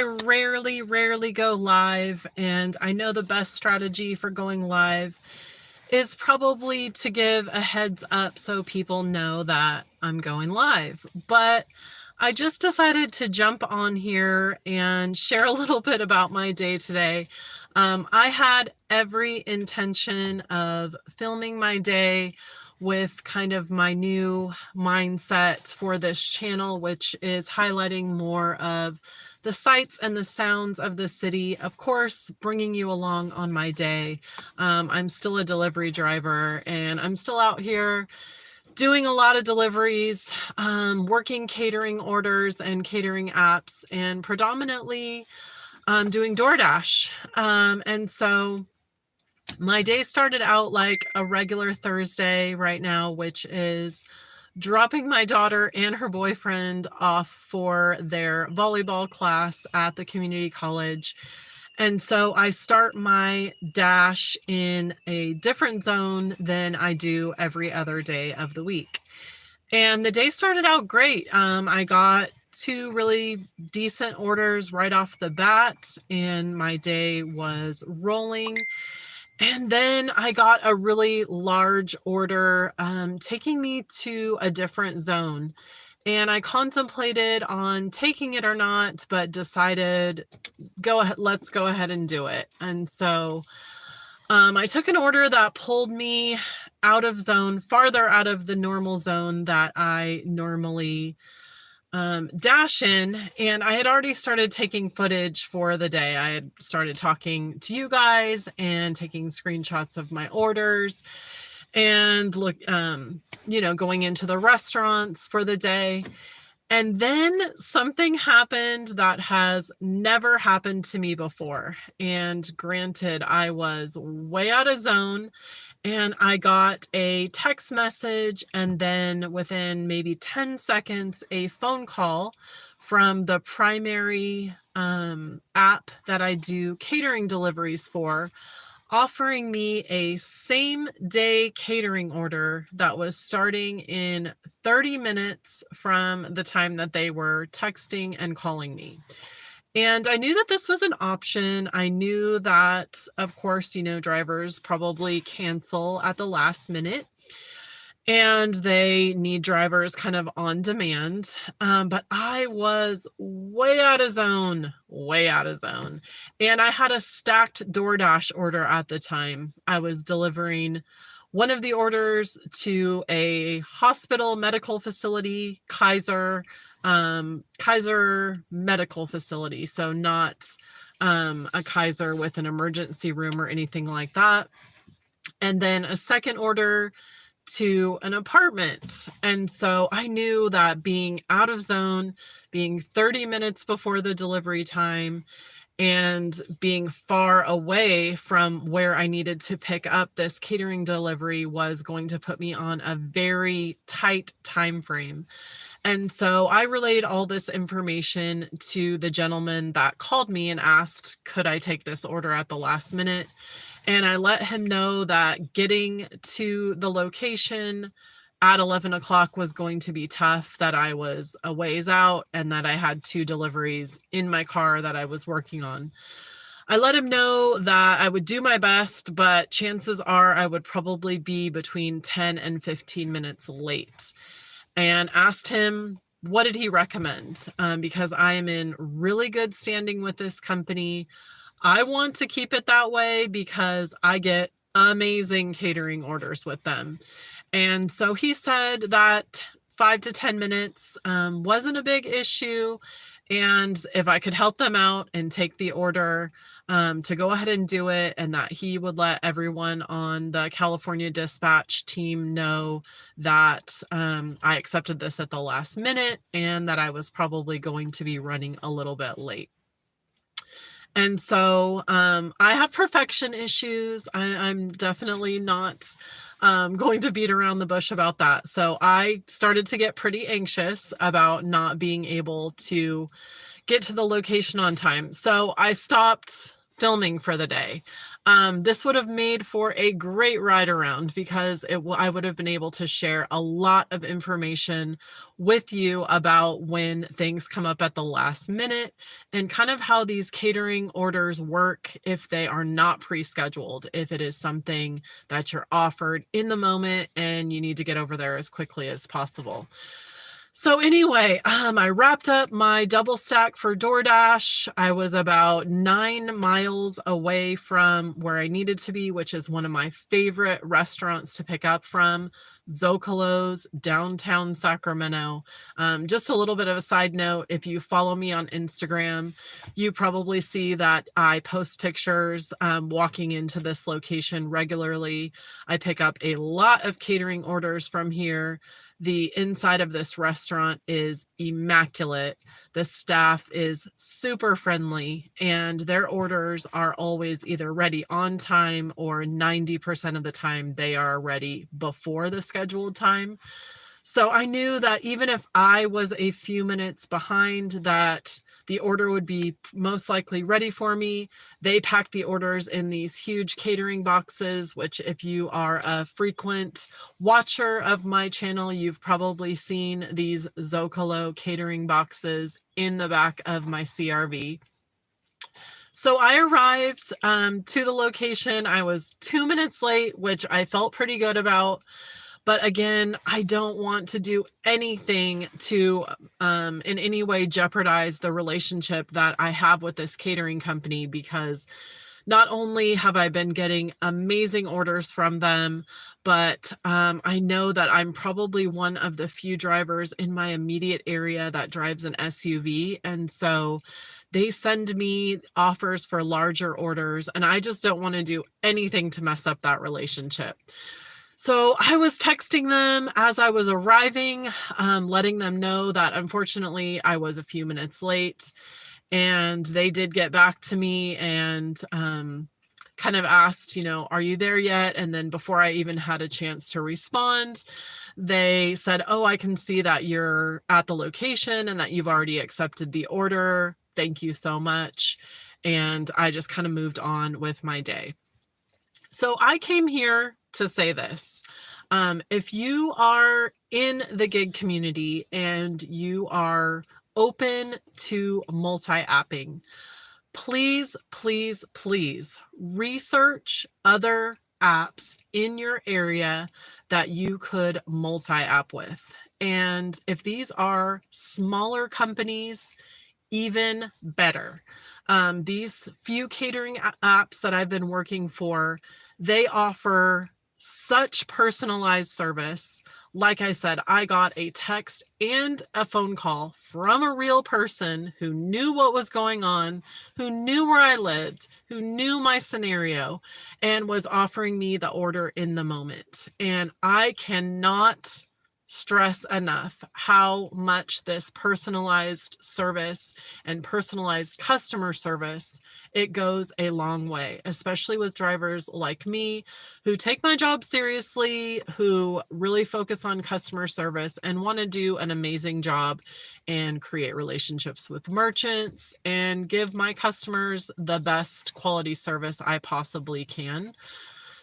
I rarely go live, and I know the best strategy for going live is probably to give a heads up so people know that I'm going live. But I just decided to jump on here and share a little bit about my day today. I had every intention of filming my day with kind of my new mindset for this channel, which is highlighting more of the sights and the sounds of the city, of course, bringing you along on my day. I'm still a delivery driver, and I'm still out here doing a lot of deliveries, working catering orders and catering apps, and predominantly doing DoorDash. And so my day started out like a regular Thursday right now, which is dropping my daughter and her boyfriend off for their volleyball class at the community college. And so I start my dash in a different zone than I do every other day of the week. And the day started out great. I got 2 really decent orders right off the bat, and my day was rolling. And then I got a really large order, taking me to a different zone. And I contemplated on taking it or not, but decided, let's go ahead and do it. And so I took an order that pulled me out of zone, farther out of the normal zone that I normally dash in, and I had already started taking footage for the day. I had started talking to you guys and taking screenshots of my orders and going into the restaurants for the day. And then something happened that has never happened to me before. And granted, I was way out of zone, and I got a text message, and then within maybe 10 seconds, a phone call from the primary app that I do catering deliveries for, offering me a same-day catering order that was starting in 30 minutes from the time that they were texting and calling me. And I knew that this was an option. I knew that, of course, drivers probably cancel at the last minute, and they need drivers kind of on demand. But I was way out of zone. And I had a stacked DoorDash order at the time. I was delivering one of the orders to a hospital medical facility, Kaiser Medical Facility. So not a Kaiser with an emergency room or anything like that. And then a second order to an apartment. And so I knew that being out of zone, being 30 minutes before the delivery time, and being far away from where I needed to pick up this catering delivery was going to put me on a very tight time frame. And so I relayed all this information to the gentleman that called me and asked, could I take this order at the last minute? And I let him know that getting to the location at 11 o'clock was going to be tough, that I was a ways out, and that I had 2 deliveries in my car that I was working on. I let him know that I would do my best, but chances are I would probably be between 10 and 15 minutes late. And asked him, what did he recommend? Because I am in really good standing with this company. I want to keep it that way because I get amazing catering orders with them. And so he said that 5 to 10 minutes wasn't a big issue. And if I could help them out and take the order, to go ahead and do it, and that he would let everyone on the California dispatch team know that I accepted this at the last minute and that I was probably going to be running a little bit late. And so I have perfection issues. I'm definitely not going to beat around the bush about that. So I started to get pretty anxious about not being able to get to the location on time. So I stopped filming for the day. This would have made for a great ride around because I would have been able to share a lot of information with you about when things come up at the last minute and kind of how these catering orders work if they are not pre-scheduled, if it is something that you're offered in the moment and you need to get over there as quickly as possible. So anyway, I wrapped up my double stack for DoorDash. I was about 9 miles away from where I needed to be, which is one of my favorite restaurants to pick up from, Zocalo's, downtown Sacramento. Just a little bit of a side note, if you follow me on Instagram, you probably see that I post pictures walking into this location regularly. I pick up a lot of catering orders from here. The inside of this restaurant is immaculate. The staff is super friendly, and their orders are always either ready on time or 90% of the time they are ready before the scheduled time. So I knew that even if I was a few minutes behind, that the order would be most likely ready for me. They pack the orders in these huge catering boxes, which if you are a frequent watcher of my channel, you've probably seen these Zocalo catering boxes in the back of my CRV. So I arrived to the location. I was 2 minutes late, which I felt pretty good about. But again, I don't want to do anything to in any way jeopardize the relationship that I have with this catering company, because not only have I been getting amazing orders from them, but I know that I'm probably one of the few drivers in my immediate area that drives an SUV. And so they send me offers for larger orders, and I just don't want to do anything to mess up that relationship. So I was texting them as I was arriving, letting them know that unfortunately I was a few minutes late, and they did get back to me and kind of asked, are you there yet? And then before I even had a chance to respond, they said, oh, I can see that you're at the location and that you've already accepted the order. Thank you so much. And I just kind of moved on with my day. So I came here to say this. If you are in the gig community and you are open to multi-apping, please, please, please research other apps in your area that you could multi-app with. And if these are smaller companies, even better. These few catering apps that I've been working for, they offer such personalized service. Like I said, I got a text and a phone call from a real person who knew what was going on, who knew where I lived, who knew my scenario, and was offering me the order in the moment. And I cannot stress enough how much this personalized service and personalized customer service, it goes a long way, especially with drivers like me who take my job seriously, who really focus on customer service and want to do an amazing job and create relationships with merchants and give my customers the best quality service I possibly can.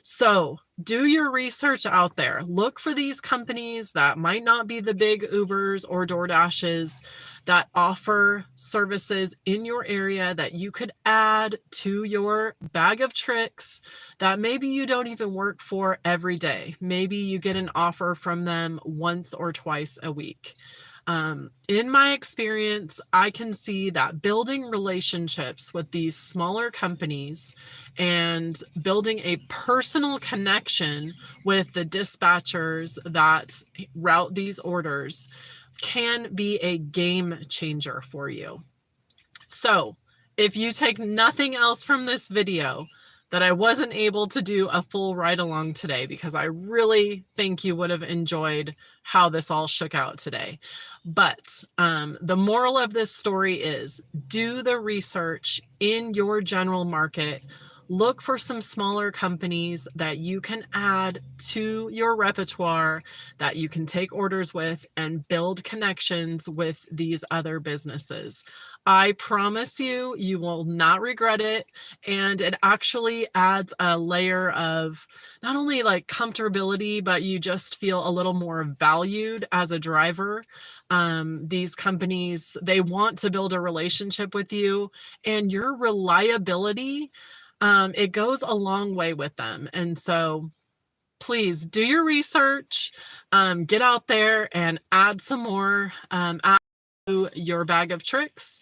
So do your research out there. Look for these companies that might not be the big Ubers or DoorDashes that offer services in your area that you could add to your bag of tricks that maybe you don't even work for every day. Maybe you get an offer from them once or twice a week. In my experience, I can see that building relationships with these smaller companies and building a personal connection with the dispatchers that route these orders can be a game changer for you. So if you take nothing else from this video, that I wasn't able to do a full ride along today because I really think you would have enjoyed how this all shook out today. But the moral of this story is do the research in your general market. look for some smaller companies that you can add to your repertoire, that you can take orders with and build connections with these other businesses. I promise you, you will not regret it. And it actually adds a layer of not only like comfortability, but you just feel a little more valued as a driver. These companies, they want to build a relationship with you, and your reliability, it goes a long way with them. And so please do your research, get out there and add some more add to your bag of tricks.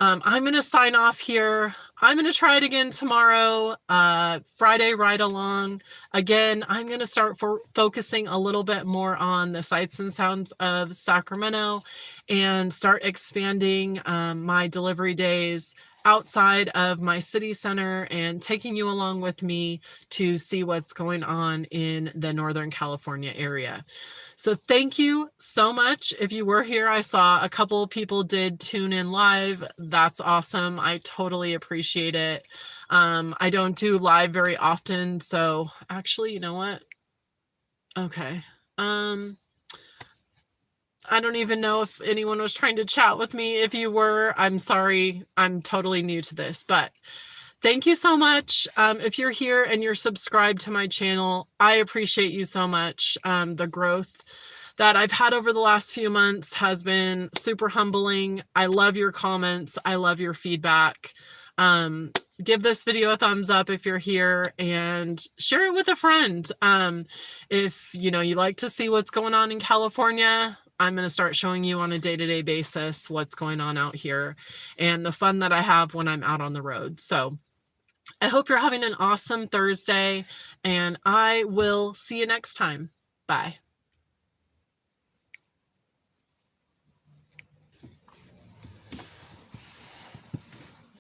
I'm going to sign off here. I'm going to try it again tomorrow, Friday ride along. Again, I'm going to start focusing a little bit more on the sights and sounds of Sacramento and start expanding my delivery days outside of my city center and taking you along with me to see what's going on in the Northern California area. So thank you so much. If you were here, I saw a couple of people did tune in live. That's awesome. I totally appreciate it. I don't do live very often. So actually, you know what? Okay. I don't even know if anyone was trying to chat with me. If you were, I'm sorry. I'm totally new to this, but thank you so much. If you're here and you're subscribed to my channel, I appreciate you so much. The growth that I've had over the last few months has been super humbling. I love your comments. I love your feedback. Give this video a thumbs up if you're here and share it with a friend. If you like to see what's going on in California, I'm going to start showing you on a day-to-day basis what's going on out here and the fun that I have when I'm out on the road. So I hope you're having an awesome Thursday, and I will see you next time. Bye.